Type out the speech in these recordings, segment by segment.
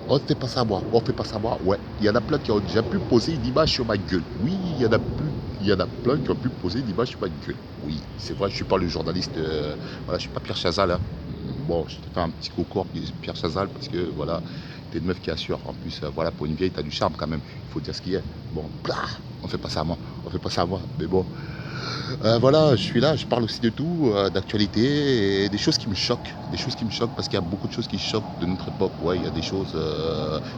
On ne fait pas savoir, on ne fait pas savoir. Ouais, il y en a plein qui ont déjà pu poser une image sur ma gueule. Oui, il y en a plein qui ont pu poser une image sur ma gueule. Oui, c'est vrai, je ne suis pas le journaliste. Voilà, je suis pas Pierre Chazal. Hein. Bon, je te fais un petit concours Pierre Chazal parce que voilà, t'es une meuf qui assure. En plus, voilà, pour une vieille, t'as du charme quand même. Il faut dire ce qu'il y a. Bon, blah, on fait pas ça à moi. On fait pas ça à moi. Mais bon, voilà, je suis là, je parle aussi de tout, d'actualité et des choses qui me choquent. Des choses qui me choquent parce qu'il y a beaucoup de choses qui choquent de notre époque. Ouais, il y a des choses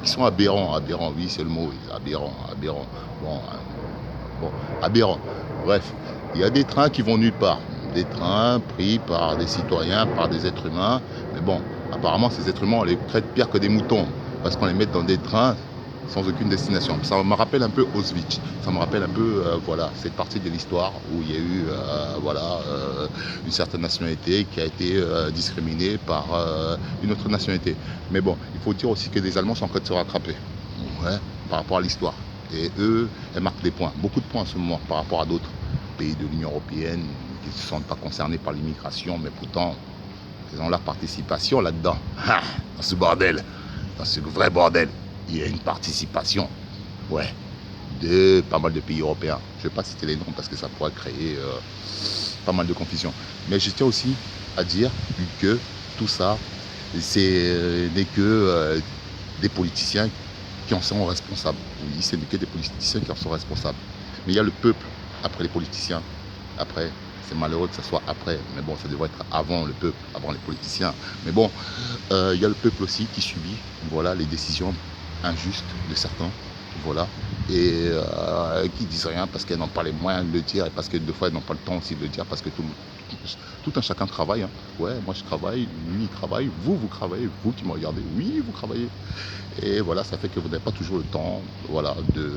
qui sont aberrants. Aberrants, oui, c'est le mot. Oui, aberrant, aberrant. Bon, bon, aberrant. Bref, il y a des trains qui vont nulle part. Des trains pris par des citoyens, par des êtres humains. Mais bon, apparemment, ces êtres humains, on les traite pire que des moutons. Parce qu'on les met dans des trains sans aucune destination. Ça me rappelle un peu Auschwitz. Ça me rappelle un peu, voilà, cette partie de l'histoire où il y a eu, voilà, une certaine nationalité qui a été discriminée par une autre nationalité. Mais bon, il faut dire aussi que les Allemands sont en train de se rattraper, ouais, par rapport à l'histoire. Et eux, elles marquent des points, beaucoup de points en ce moment par rapport à d'autres pays de l'Union européenne qui ne se sentent pas concernés par l'immigration, mais pourtant, ils ont leur participation là-dedans. Dans ce bordel, dans ce vrai bordel, il y a une participation, ouais, de pas mal de pays européens. Je ne vais pas citer les noms parce que ça pourrait créer pas mal de confusion. Mais je tiens aussi à dire que tout ça, n'est que des politiciens qui en sont responsables. Oui, ce n'est que des politiciens qui en sont responsables. Mais il y a le peuple après les politiciens. Après, c'est malheureux que ce soit après, mais bon, ça devrait être avant le peuple, avant les politiciens. Mais bon, il y a le peuple aussi qui subit, voilà, les décisions injustes de certains, voilà, et qui disent rien parce qu'elles n'ont pas les moyens de le dire et parce que des fois elles n'ont pas le temps aussi de le dire parce que tout un chacun travaille. Hein. Ouais, moi je travaille, lui il travaille, vous travaillez, vous qui me regardez, oui vous travaillez. Et voilà, ça fait que vous n'avez pas toujours le temps, voilà, de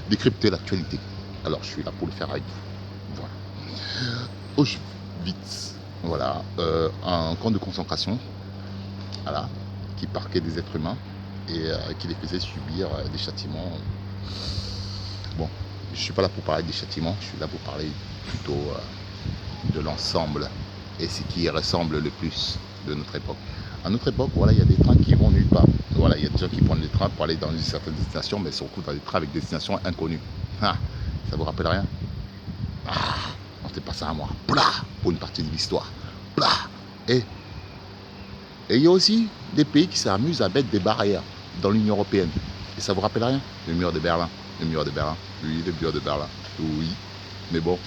décrypter l'actualité. Alors je suis là pour le faire avec vous. Voilà. Auschwitz, voilà, un camp de concentration, voilà, qui parquait des êtres humains et qui les faisait subir des châtiments. Bon, je ne suis pas là pour parler des châtiments, je suis là pour parler plutôt de l'ensemble et ce qui ressemble le plus de notre époque. À notre époque, voilà, il y a des trains qui vont nulle part. Voilà, il y a des gens qui prennent des trains pour aller dans une certaine destination, mais se retrouvent dans des trains avec destination inconnue. Ah, ça vous rappelle rien? Ah, on ne fait pas ça à moi. Blah, pour une partie de l'histoire. Blah. Et il y a aussi des pays qui s'amusent à mettre des barrières dans l'Union européenne. Et ça vous rappelle rien? Le mur de Berlin. Le mur de Berlin. Oui, le mur de Berlin. Oui. Mais bon,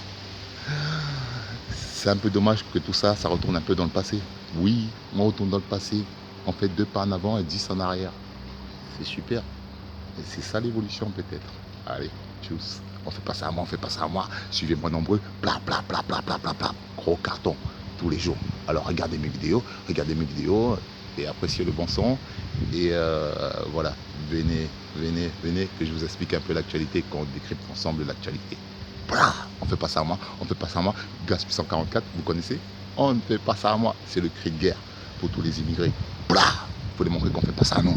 c'est un peu dommage que tout ça, ça retourne un peu dans le passé. Oui, on retourne dans le passé. On fait 2 pas en avant et 10 en arrière. C'est super. Et c'est ça l'évolution peut-être. Allez, tchuss. On fait pas ça à moi, on fait pas ça à moi. Suivez-moi nombreux. Bla bla bla bla bla bla bla. Gros carton tous les jours. Alors regardez mes vidéos et appréciez le bon son. Et voilà, venez que je vous explique un peu l'actualité, qu'on décrypte ensemble l'actualité. Blah, on fait pas ça à moi, on fait pas ça à moi. Gaz 144, vous connaissez? On ne fait pas ça à moi. C'est le cri de guerre pour tous les immigrés. Blah, il faut démontrer qu'on fait pas ça à nous.